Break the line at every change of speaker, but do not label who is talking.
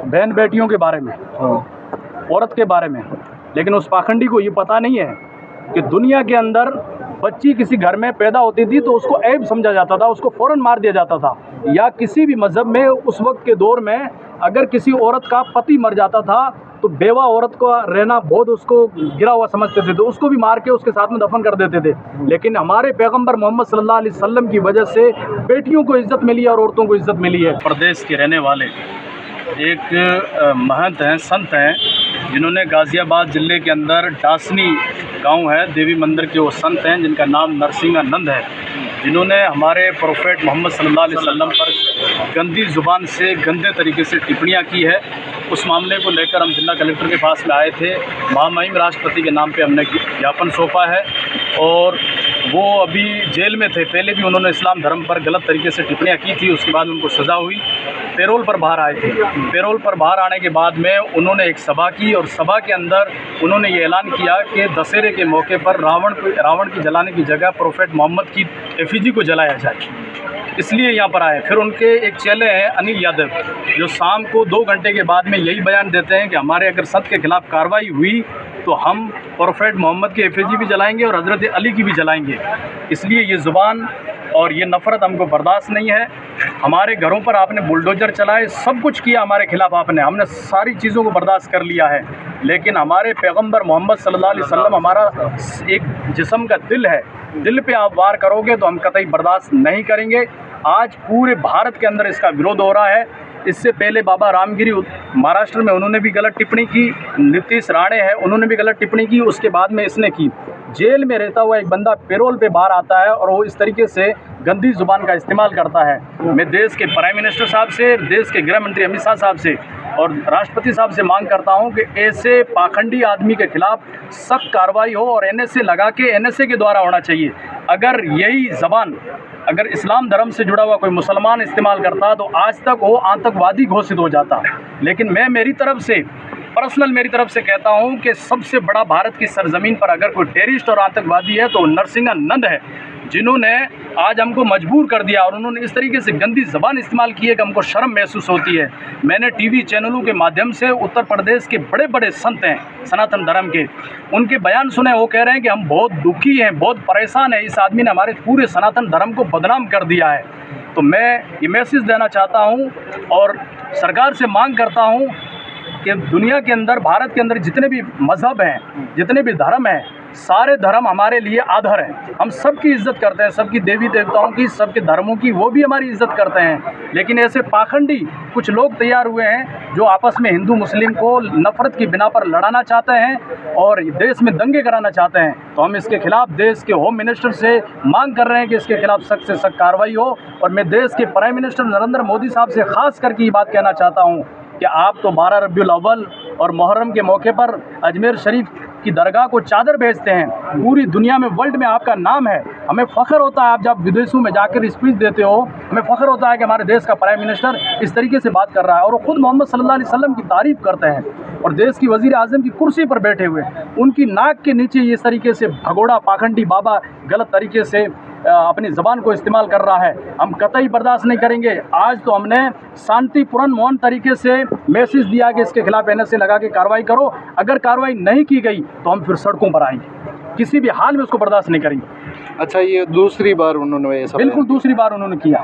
बहन बेटियों के बारे में, औरत के बारे में, लेकिन उस पाखंडी को ये पता नहीं है कि दुनिया के अंदर बच्ची किसी घर में पैदा होती थी तो उसको ऐब समझा जाता था, उसको फ़ौरन मार दिया जाता था। या किसी भी मज़हब में उस वक्त के दौर में अगर किसी औरत का पति मर जाता था तो बेवा औरत को रहना बहुत उसको गिरा हुआ समझते थे, तो उसको भी मार के उसके साथ में दफन कर देते थे। लेकिन हमारे पैगंबर मोहम्मद सल्लल्लाहु अलैहि वसल्लम की वजह से बेटियों को इज़्ज़त मिली है और औरतों को इज़्ज़त मिली है।
प्रदेश के रहने वाले एक महंत हैं, संत हैं, जिन्होंने गाज़ियाबाद ज़िले के अंदर डासनी गांव है, देवी मंदिर के वो संत हैं जिनका नाम नरसिंहानंद है, जिन्होंने हमारे प्रोफेट मोहम्मद सल्लल्लाहु अलैहि वसल्लम पर गंदी ज़ुबान से गंदे तरीके से टिप्पणियाँ की है। उस मामले को लेकर हम जिला कलेक्टर के पास में आए थे। महामहिम राष्ट्रपति के नाम पे हमने ज्ञापन सौंपा है और वो अभी जेल में थे। पहले भी उन्होंने इस्लाम धर्म पर गलत तरीके से टिप्पणियाँ की थी, उसके बाद उनको सज़ा हुई, पैरोल पर बाहर आए थे। पैरोल पर बाहर आने के बाद में उन्होंने एक सभा की और सभा के अंदर उन्होंने ये ऐलान किया कि दशहरे के मौके पर रावण की जलाने की जगह प्रोफेट मोहम्मद की एफिजी को जलाया जाए, इसलिए यहाँ पर आए। फिर उनके एक चेले हैं अनिल यादव, जो शाम को 2 घंटे के बाद में यही बयान देते हैं कि हमारे अगर संत के खिलाफ़ कार्रवाई हुई तो हम प्रोफेट मोहम्मद की एफिजी भी जलाएंगे और हज़रत अली की भी जलाएंगे। इसलिए ये ज़ुबान और ये नफ़रत हमको बर्दाश्त नहीं है। हमारे घरों पर आपने बुलडोज़र चलाए, सब कुछ किया हमारे खिलाफ़ आपने, हमने सारी चीज़ों को बर्दाश्त कर लिया है, लेकिन हमारे पैगंबर मोहम्मद सल्लल्लाहु अलैहि वसल्लम हमारा एक जिस्म का दिल है, दिल पे आप वार करोगे तो हम कतई बर्दाश्त नहीं करेंगे। आज पूरे भारत के अंदर इसका विरोध हो रहा है। इससे पहले बाबा रामगिरी महाराष्ट्र में उन्होंने भी गलत टिप्पणी की, नीतीश राणे है उन्होंने भी गलत टिप्पणी की, उसके बाद में इसने की। जेल में रहता हुआ एक बंदा पैरोल पे बाहर आता है और वो इस तरीके से गंदी ज़ुबान का इस्तेमाल करता है। मैं देश के प्राइम मिनिस्टर साहब से, देश के गृह मंत्री अमित शाह साहब से और राष्ट्रपति साहब से मांग करता हूं कि ऐसे पाखंडी आदमी के खिलाफ सख्त कार्रवाई हो और एनएसए लगा के एनएसए के द्वारा होना चाहिए। अगर यही ज़बान अगर इस्लाम धर्म से जुड़ा हुआ कोई मुसलमान इस्तेमाल करता तो आज तक वो आतंकवादी घोषित हो जाता। लेकिन मैं मेरी तरफ से कहता हूं कि सबसे बड़ा भारत की सरजमीन पर अगर कोई टेररिस्ट और आतंकवादी है तो नरसिंहानंद है, जिन्होंने आज हमको मजबूर कर दिया और उन्होंने इस तरीके से गंदी ज़बान इस्तेमाल की है कि हमको शर्म महसूस होती है। मैंने टीवी चैनलों के माध्यम से उत्तर प्रदेश के बड़े बड़े संत हैं सनातन धर्म के, उनके बयान सुने, वो कह रहे हैं कि हम बहुत दुखी हैं, बहुत परेशान हैं, इस आदमी ने हमारे पूरे सनातन धर्म को बदनाम कर दिया है। तो मैं ये मैसेज देना चाहता हूँ और सरकार से मांग करता हूँ कि दुनिया के अंदर, भारत के अंदर जितने भी मज़हब हैं, जितने भी धर्म हैं, सारे धर्म हमारे लिए आधार हैं। हम सबकी इज़्ज़त करते हैं, सबकी देवी देवताओं की, सबके धर्मों की, वो भी हमारी इज़्ज़त करते हैं। लेकिन ऐसे पाखंडी कुछ लोग तैयार हुए हैं जो आपस में हिंदू मुस्लिम को नफ़रत की बिना पर लड़ाना चाहते हैं और देश में दंगे कराना चाहते हैं। तो हम इसके खिलाफ़ देश के होम मिनिस्टर से मांग कर रहे हैं कि इसके खिलाफ़ सख्त से सख्त कार्रवाई हो। और मैं देश के प्राइम मिनिस्टर नरेंद्र मोदी साहब से ख़ास करके ये बात कहना चाहता हूँ कि आप तो 12 रबीउल अव्वल और मुहर्रम के मौके पर अजमेर शरीफ की दरगाह को चादर भेजते हैं, पूरी दुनिया में, वर्ल्ड में आपका नाम है। हमें फ़ख्र होता है आप जब विदेशों में जाकर स्पीच देते हो, हमें फ़ख्र होता है कि हमारे देश का प्राइम मिनिस्टर इस तरीके से बात कर रहा है और वो खुद मोहम्मद सल्लल्लाहु अलैहि वसल्लम की तारीफ़ करते हैं और देश की वज़ीर आज़म की कुर्सी पर बैठे हुए उनकी नाक के नीचे इस तरीके से भगोड़ा पाखंडी बाबा गलत तरीके से अपनी ज़बान को इस्तेमाल कर रहा है। हम कतई बर्दाश्त नहीं करेंगे। आज तो हमने शांतिपूर्ण मौन तरीके से मैसेज दिया कि इसके खिलाफ एनएसए लगा के कार्रवाई करो। अगर कार्रवाई नहीं की गई तो हम फिर सड़कों पर आएंगे, किसी भी हाल में उसको बर्दाश्त नहीं करेंगे।
अच्छा, ये दूसरी बार उन्होंने ऐसा?
बिल्कुल दूसरी बार उन्होंने किया।